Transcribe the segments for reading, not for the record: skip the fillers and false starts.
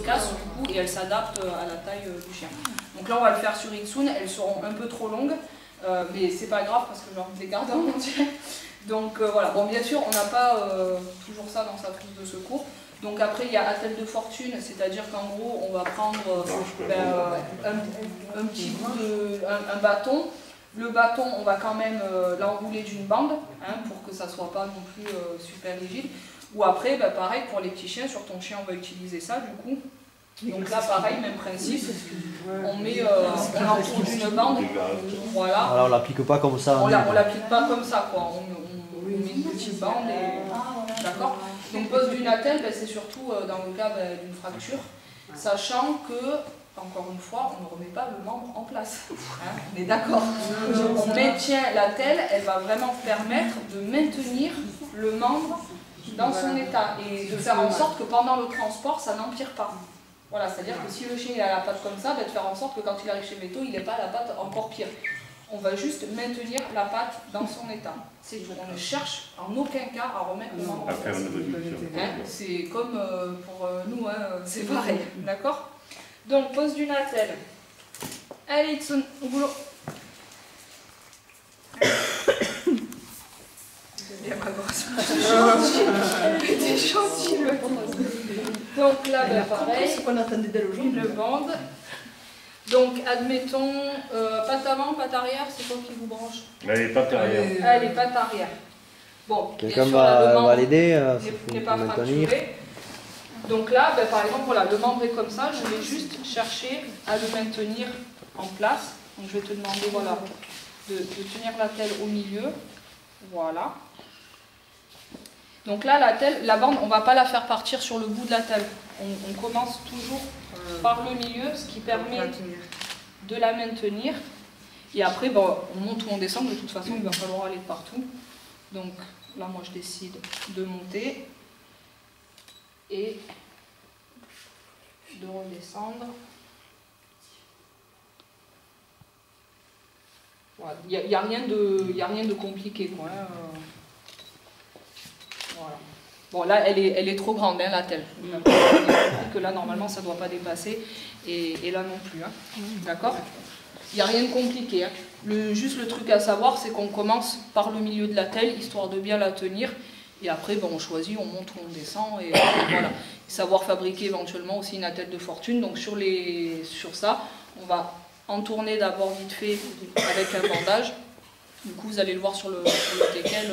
cassent du coup et elles s'adaptent à la taille du chien. Donc là on va le faire sur Itsune, elles seront un peu trop longues, mais c'est pas grave parce que j'ai envie de les garder en entier. Donc voilà, bon bien sûr on n'a pas toujours ça dans sa prise de secours. Donc après il y a attelle de fortune, c'est-à-dire qu'en gros on va prendre un petit bout de un bâton. Le bâton on va quand même l'enrouler d'une bande hein, pour que ça soit pas non plus super rigide. Ou après pareil pour les petits chiens, sur ton chien on va utiliser ça du coup. Donc là pareil, même principe, on met on l'entoure d'une bande, voilà. Alors on l'applique pas comme ça. On l'applique pas comme ça quoi, on met une petite bande et d'accord. Donc pose d'une attelle, c'est surtout dans le cas d'une fracture, sachant que, encore une fois, on ne remet pas le membre en place, hein, on est d'accord. On maintient l'attelle, elle va vraiment permettre de maintenir le membre dans son état et de faire en sorte que pendant le transport, ça n'empire pas. Voilà, c'est-à-dire que si le chien il a la patte comme ça, de faire en sorte que quand il arrive chez Veto, il n'ait pas la patte encore pire. On va juste maintenir la patte dans son état. C'est tout. On ne cherche en aucun cas à remettre le membre en place. Hein, c'est comme pour nous, hein, c'est pareil. D'accord? Donc, pose d'une attelle. Allez, Itsune, au boulot. Bien ma grosse. T'es gentil, le donc là, pareil, une bande. Donc, admettons, patte avant, patte arrière, c'est quoi qui vous branche? Allez, patte arrière. Allez, patte arrière. Bon, quelqu'un va l'aider n'est pas fracturé. Donc là, par exemple, voilà, le membre est comme ça, je vais juste chercher à le maintenir en place. Donc je vais te demander voilà, de tenir l'attelle au milieu. Voilà. Donc là, la bande, on ne va pas la faire partir sur le bout de l'attelle. On commence toujours par le milieu, ce qui permet de la maintenir. Et après, bon, on monte ou on descend, de toute façon, il va falloir aller de partout. Donc là, moi, je décide de monter et de redescendre. Voilà. Il n'y a rien de compliqué, quoi. Hein. Voilà. Bon, là, elle est trop grande, hein, l'attelle. Que là, normalement, ça ne doit pas dépasser. Et là non plus. Hein. D'accord? Il n'y a rien de compliqué. Hein. Juste le truc à savoir, c'est qu'on commence par le milieu de l'attelle, histoire de bien la tenir. Et après, bon, on choisit, on monte ou on descend. Et voilà. Savoir fabriquer éventuellement aussi une attelle de fortune. Donc sur ça, on va entourner d'abord vite fait avec un bandage. Du coup, vous allez le voir sur le teckel.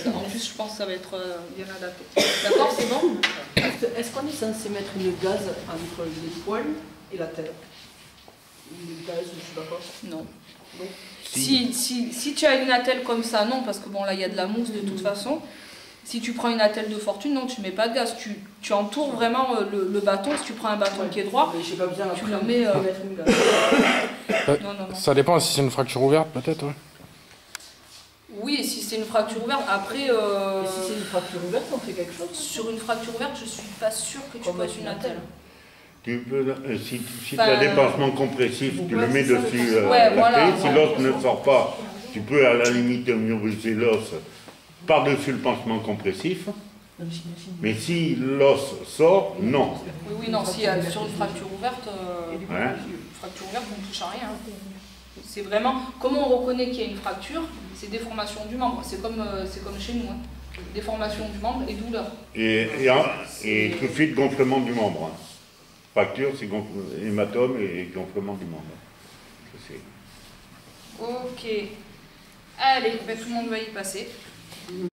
En plus, je pense que ça va être bien adapté. D'accord, c'est bon? Est-ce qu'on est censé mettre une gaze entre les poils et la tête? Une gaze, je suis d'accord? Non. Si tu as une attelle comme ça, non, parce que bon, là, il y a de la mousse de toute façon. Si tu prends une attelle de fortune, non, tu ne mets pas de gaz. Tu entoures vraiment le bâton. Si tu prends un bâton qui est droit, tu le mets... mettre une gaze. Non. Ça dépend si c'est une fracture ouverte, peut-être, ouais. Oui, et si c'est une fracture ouverte, après... Et si c'est une fracture ouverte, on fait quelque chose? Sur une fracture ouverte, je ne suis pas sûre que tu poses une attelle. Tu peux, si tu as des pansements compressifs, tu le mets dessus si l'os ne sort pas, tu peux à la limite immobiliser l'os par-dessus le pansement compressif. Mais si l'os sort, non. Oui, non, si sur une fracture ouverte, on ne touche à rien. C'est vraiment, comment on reconnaît qu'il y a une fracture? C'est déformation du membre, c'est comme chez nous. Hein. Déformation du membre et douleur. Et tout de suite gonflement du membre. Hein. Fracture, c'est hématome et gonflement du membre. Ok. Allez, tout le monde va y passer.